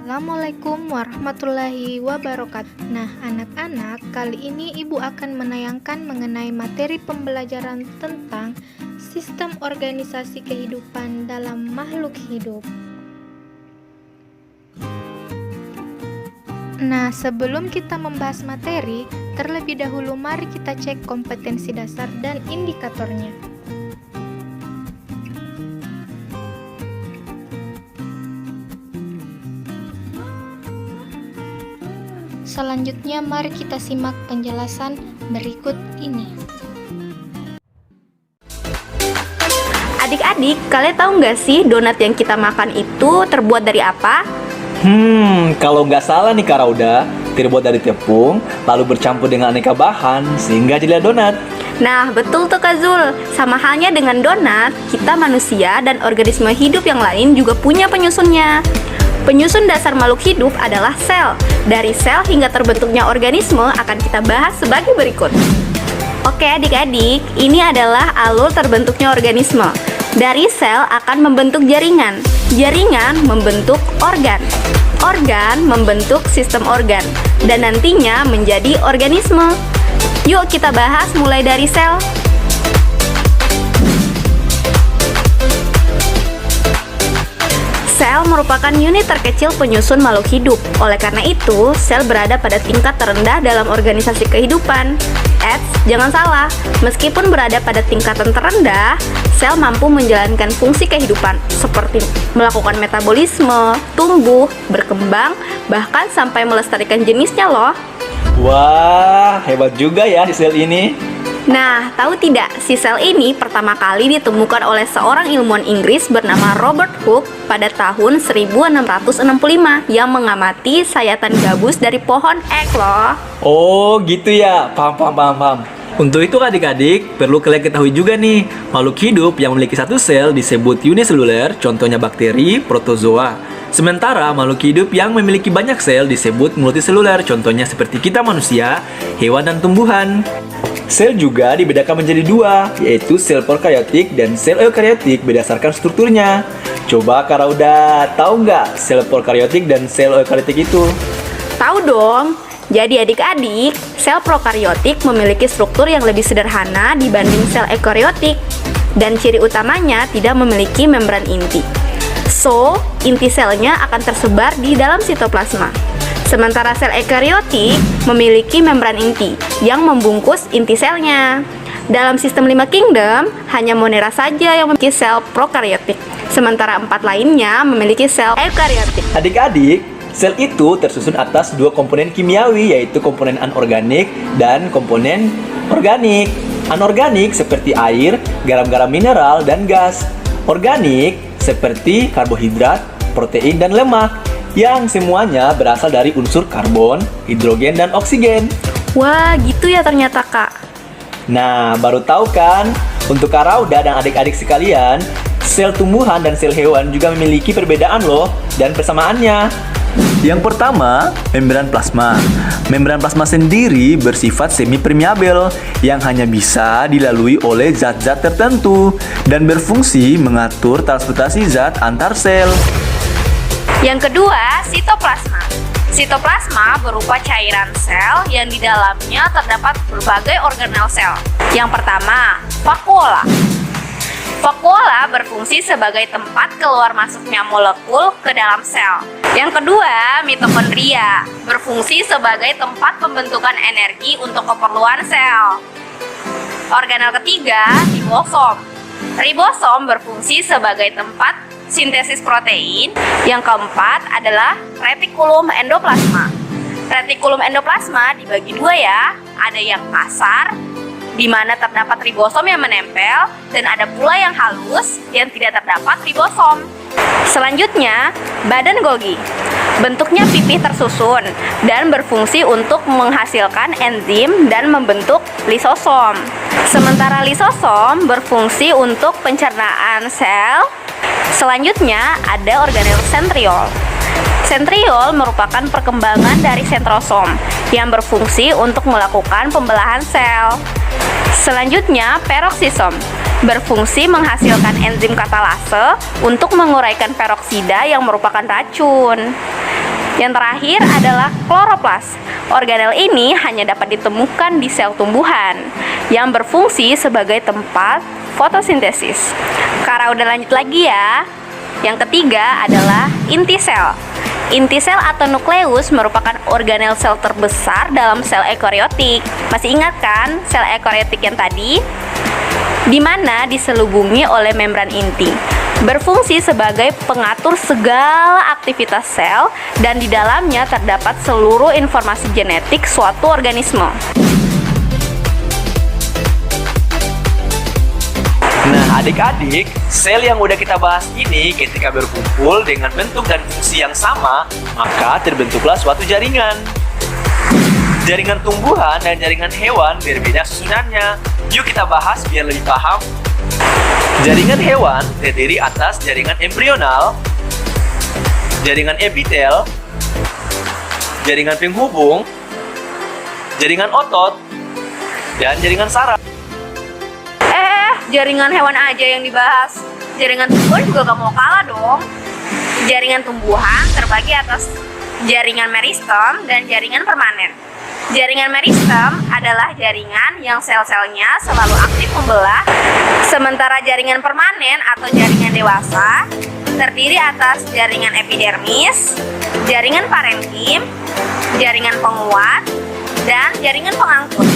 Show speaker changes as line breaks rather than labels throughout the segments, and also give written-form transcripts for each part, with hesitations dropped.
Assalamualaikum warahmatullahi wabarakatuh. Nah, anak-anak, kali ini Ibu akan menayangkan mengenai materi pembelajaran tentang sistem organisasi kehidupan dalam makhluk hidup. Nah, sebelum kita membahas materi, terlebih dahulu mari kita cek kompetensi dasar dan indikatornya. Selanjutnya, mari kita simak penjelasan berikut ini.
Adik-adik, kalian tahu nggak sih donat yang kita makan itu terbuat dari apa?
Kalau nggak salah nih Kak Rauda, terbuat dari tepung, lalu bercampur dengan aneka bahan, sehingga jadilah donat.
Nah, betul tuh Kak Zul. Sama halnya dengan donat, kita manusia dan organisme hidup yang lain juga punya penyusunnya. Penyusun dasar makhluk hidup adalah sel. Dari sel hingga terbentuknya organisme akan kita bahas sebagai berikut. Oke adik-adik, ini adalah alur terbentuknya organisme. Dari sel akan membentuk jaringan. Jaringan membentuk organ. Organ membentuk sistem organ. Dan nantinya menjadi organisme. Yuk kita bahas mulai dari sel. Sel merupakan unit terkecil penyusun makhluk hidup. Oleh karena itu, sel berada pada tingkat terendah dalam organisasi kehidupan. Jangan salah, meskipun berada pada tingkatan terendah, sel mampu menjalankan fungsi kehidupan seperti melakukan metabolisme, tumbuh, berkembang, bahkan sampai melestarikan jenisnya loh.
Wah, hebat juga ya si sel ini.
Nah, tahu tidak, si sel ini pertama kali ditemukan oleh seorang ilmuwan Inggris bernama Robert Hooke pada tahun 1665 yang mengamati sayatan gabus dari pohon ek loh.
Oh, gitu ya. Paham. Untuk itu adik-adik, perlu kalian ketahui juga nih, makhluk hidup yang memiliki satu sel disebut uniseluler, contohnya bakteri, protozoa. Sementara makhluk hidup yang memiliki banyak sel disebut multiseluler, contohnya seperti kita manusia, hewan dan tumbuhan. Sel juga dibedakan menjadi dua, yaitu sel prokaryotik dan sel eukaryotik berdasarkan strukturnya. Coba Kak Rauda, tahu nggak sel prokaryotik dan sel eukaryotik itu?
Tahu dong. Jadi adik-adik, sel prokaryotik memiliki struktur yang lebih sederhana dibanding sel eukaryotik. Dan ciri utamanya tidak memiliki membran inti. So, inti selnya akan tersebar di dalam sitoplasma. Sementara sel eukaryotik memiliki membran inti yang membungkus inti selnya. Dalam sistem 5 kingdom, hanya Monera saja yang memiliki sel prokaryotik. Sementara 4 lainnya memiliki sel eukaryotik.
Adik-adik, sel itu tersusun atas dua komponen kimiawi, yaitu komponen anorganik dan komponen organik. Anorganik seperti air, garam-garam mineral, dan gas. Organik seperti karbohidrat, protein, dan lemak, yang semuanya berasal dari unsur karbon, hidrogen, dan oksigen.
Wah, gitu ya ternyata Kak.
Nah, baru tahu kan? Untuk Kak Rauda dan adik-adik sekalian, sel tumbuhan dan sel hewan juga memiliki perbedaan loh dan persamaannya. Yang pertama, membran plasma. Membran plasma sendiri bersifat semi-permeabel yang hanya bisa dilalui oleh zat-zat tertentu dan berfungsi mengatur transportasi zat antar sel.
Yang kedua, sitoplasma. Sitoplasma berupa cairan sel yang di dalamnya terdapat berbagai organel sel. Yang pertama, vakuola. Vakuola berfungsi sebagai tempat keluar masuknya molekul ke dalam sel. Yang kedua, mitokondria berfungsi sebagai tempat pembentukan energi untuk keperluan sel. Organel ketiga, ribosom. Ribosom berfungsi sebagai tempat sintesis protein. Yang keempat adalah retikulum endoplasma. Retikulum endoplasma dibagi dua ya. Ada yang kasar, di mana terdapat ribosom yang menempel, dan ada pula yang halus yang tidak terdapat ribosom. Selanjutnya, badan Golgi. Bentuknya pipih tersusun dan berfungsi untuk menghasilkan enzim dan membentuk lisosom. Sementara lisosom berfungsi untuk pencernaan sel. Selanjutnya, ada organel sentriol. Sentriol merupakan perkembangan dari sentrosom yang berfungsi untuk melakukan pembelahan sel. Selanjutnya, peroksisom berfungsi menghasilkan enzim katalase untuk menguraikan peroksida yang merupakan racun. Yang terakhir adalah kloroplas. Organel ini hanya dapat ditemukan di sel tumbuhan yang berfungsi sebagai tempat fotosintesis. Kara udah lanjut lagi ya. Yang ketiga adalah inti sel. Inti sel atau nukleus merupakan organel sel terbesar dalam sel eukariotik. Masih ingat kan sel eukariotik yang tadi? Di mana diselubungi oleh membran inti. Berfungsi sebagai pengatur segala aktivitas sel dan di dalamnya terdapat seluruh informasi genetik suatu organisme.
Nah, adik-adik, sel yang udah kita bahas ini ketika berkumpul dengan bentuk dan fungsi yang sama, maka terbentuklah suatu jaringan. Jaringan tumbuhan dan jaringan hewan berbeda susunannya. Yuk kita bahas biar lebih paham. Jaringan hewan terdiri atas jaringan embrional, jaringan epitel, jaringan penghubung, jaringan otot, dan jaringan saraf.
Jaringan hewan aja yang dibahas. Jaringan tumbuhan juga gak mau kalah dong. Jaringan tumbuhan terbagi atas jaringan meristem dan jaringan permanen. Jaringan meristem adalah jaringan yang sel-selnya selalu aktif membelah, sementara jaringan permanen atau jaringan dewasa terdiri atas jaringan epidermis, jaringan parenkim, jaringan penguat, dan jaringan pengangkut.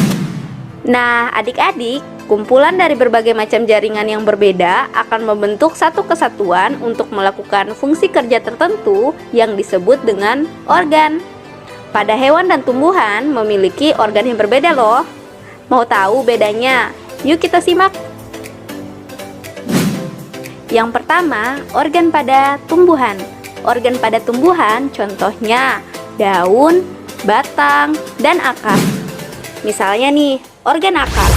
Nah, adik-adik, kumpulan dari berbagai macam jaringan yang berbeda akan membentuk satu kesatuan untuk melakukan fungsi kerja tertentu yang disebut dengan organ. Pada hewan dan tumbuhan memiliki organ yang berbeda loh. Mau tahu bedanya? Yuk kita simak. Yang pertama, organ pada tumbuhan. Organ pada tumbuhan contohnya daun, batang, dan akar. Misalnya nih, organ akar.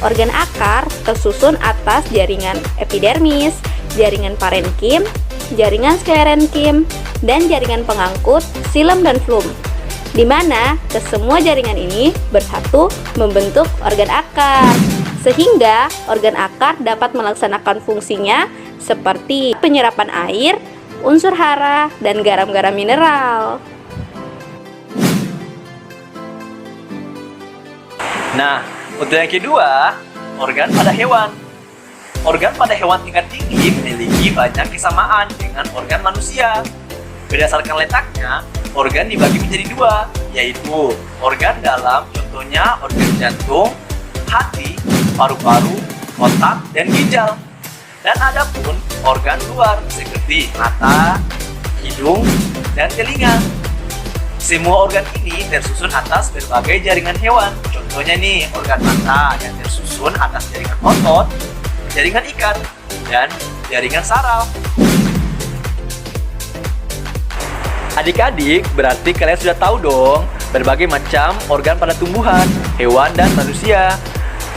Organ akar tersusun atas jaringan epidermis, jaringan parenkim, jaringan sklerenkim, dan jaringan pengangkut xilem dan flum. Di mana kesemua jaringan ini bersatu membentuk organ akar. Sehingga organ akar dapat melaksanakan fungsinya seperti penyerapan air, unsur hara, dan garam-garam mineral.
Nah, untuk yang kedua, organ pada hewan. Organ pada hewan tingkat tinggi memiliki banyak kesamaan dengan organ manusia. Berdasarkan letaknya, organ dibagi menjadi dua, yaitu organ dalam, contohnya organ jantung, hati, paru-paru, otak, dan ginjal. Dan ada pun organ luar seperti mata, hidung, dan telinga. Semua organ ini tersusun atas berbagai jaringan hewan. Contohnya nih, organ mata yang tersusun atas jaringan otot, jaringan ikat, dan jaringan saraf. Adik-adik, berarti kalian sudah tahu dong berbagai macam organ pada tumbuhan, hewan, dan manusia.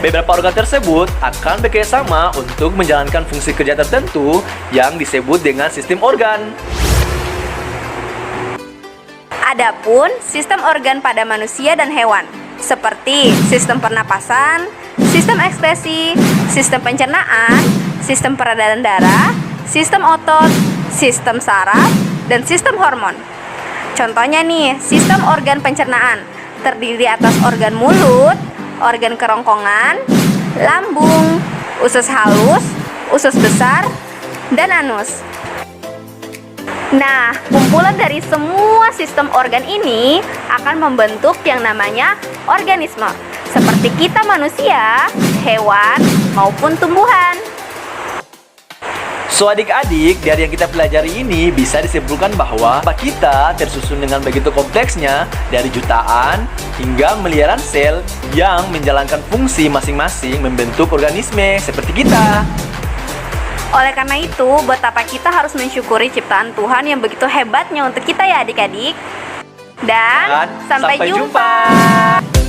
Beberapa organ tersebut akan bekerjasama untuk menjalankan fungsi kerja tertentu yang disebut dengan sistem organ.
Adapun sistem organ pada manusia dan hewan, seperti sistem pernapasan, sistem ekskresi, sistem pencernaan, sistem peredaran darah, sistem otot, sistem saraf, dan sistem hormon. Contohnya nih, sistem organ pencernaan terdiri atas organ mulut, organ kerongkongan, lambung, usus halus, usus besar, dan anus. Nah, kumpulan dari semua sistem organ ini akan membentuk yang namanya organisme, seperti kita manusia, hewan, maupun tumbuhan.
So adik-adik, dari yang kita pelajari ini bisa disimpulkan bahwa kita tersusun dengan begitu kompleksnya dari jutaan hingga miliaran sel yang menjalankan fungsi masing-masing membentuk organisme seperti kita.
Oleh karena itu, betapa kita harus mensyukuri ciptaan Tuhan yang begitu hebatnya untuk kita ya adik-adik. Dan sampai jumpa.